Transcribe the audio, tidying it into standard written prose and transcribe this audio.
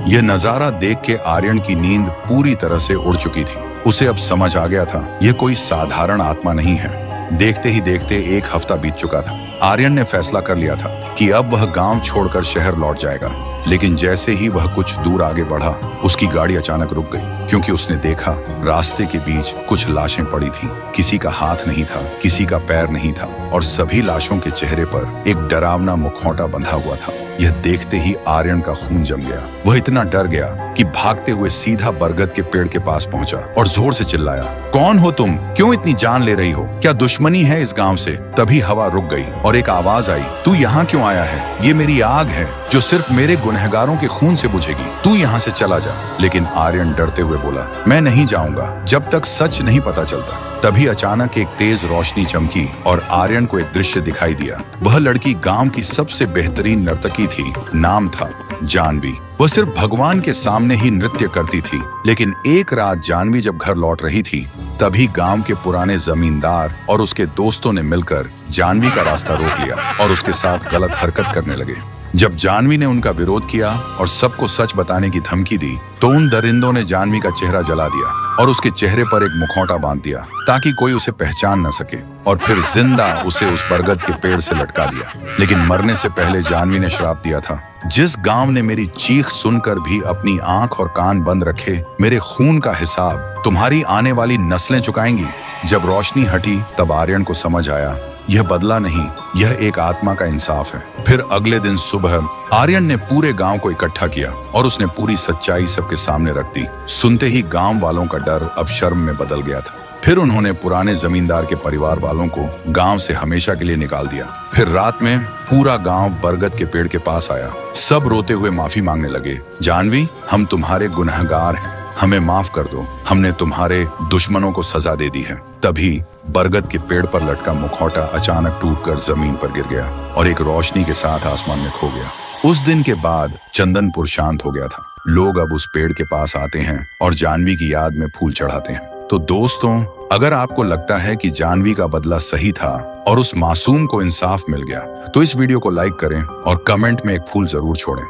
यह नजारा देख के आर्यन की नींद पूरी तरह से उड़ चुकी थी। उसे अब समझ आ गया था यह कोई साधारण आत्मा नहीं है। देखते ही देखते एक हफ्ता बीत चुका था। आर्यन ने फैसला कर लिया था कि अब वह गांव छोड़कर शहर लौट जाएगा। लेकिन जैसे ही वह कुछ दूर आगे बढ़ा, उसकी गाड़ी अचानक रुक गई, क्योंकि उसने देखा रास्ते के बीच कुछ लाशें पड़ी थीं। किसी का हाथ नहीं था, किसी का पैर नहीं था, और सभी लाशों के चेहरे पर एक डरावना मुखौटा बंधा हुआ था। यह देखते ही आर्यन का खून जम गया। वह इतना डर गया कि भागते हुए सीधा बरगद के पेड़ के पास पहुंचा और जोर से चिल्लाया, कौन हो तुम? क्यों इतनी जान ले रही हो? क्या दुश्मनी है इस गांव से? तभी हवा रुक गई और एक आवाज आई, तू यहाँ क्यों आया है? ये मेरी आग है जो सिर्फ मेरे गुनहगारों के खून से बुझेगी। तू यहाँ से चला जा। लेकिन आर्यन डरते हुए बोला, मैं नहीं जाऊंगा जब तक सच नहीं पता चलता। तभी अचानक एक तेज रोशनी चमकी और आर्यन को एक दृश्य दिखाई दिया। वह लड़की गांव की सबसे बेहतरीन नर्तकी थी। नाम था जानवी। वह सिर्फ भगवान के सामने ही नृत्य करती थी। लेकिन एक रात जानवी जब घर लौट रही थी, तभी गांव के पुराने जमींदार और उसके दोस्तों ने मिलकर जानवी का रास्ता रोक लिया और उसके साथ गलत हरकत करने लगे। जब जानवी ने उनका विरोध किया और सबको सच बताने की धमकी दी, तो उन दरिंदों ने जानवी का चेहरा जला दिया और उसके चेहरे पर एक मुखौटा बांध दिया ताकि कोई उसे पहचान न सके, और फिर जिंदा उसे उस बरगद के पेड़ से लटका दिया। लेकिन मरने से पहले जानवी ने श्राप दिया था, जिस गांव ने मेरी चीख सुनकर भी अपनी आंख और कान बंद रखे, मेरे खून का हिसाब तुम्हारी आने वाली नस्लें चुकाएंगी। जब रोशनी हटी, तब आर्यन को समझ आया यह बदला नहीं, यह एक आत्मा का इंसाफ है। फिर अगले दिन सुबह आर्यन ने पूरे गांव को इकट्ठा किया और उसने पूरी सच्चाई सबके सामने रख दी। सुनते ही गांव वालों का डर अब शर्म में बदल गया था। फिर उन्होंने पुराने जमींदार के परिवार वालों को गांव से हमेशा के लिए निकाल दिया। फिर रात में पूरा गांव बरगद के पेड़ के पास आया। सब रोते हुए माफी मांगने लगे, जानवी, हम तुम्हारे गुनहगार हैं, हमें माफ कर दो, हमने तुम्हारे दुश्मनों को सजा दे दी है। तभी बरगद के पेड़ पर लटका मुखौटा अचानक टूटकर जमीन पर गिर गया और एक रोशनी के साथ आसमान में खो गया। उस दिन के बाद चंदनपुर शांत हो गया था। लोग अब उस पेड़ के पास आते हैं और जानवी की याद में फूल चढ़ाते हैं। तो दोस्तों, अगर आपको लगता है कि जानवी का बदला सही था और उस मासूम को इंसाफ मिल गया, तो इस वीडियो को लाइक करें और कमेंट में एक फूल जरूर छोड़ें।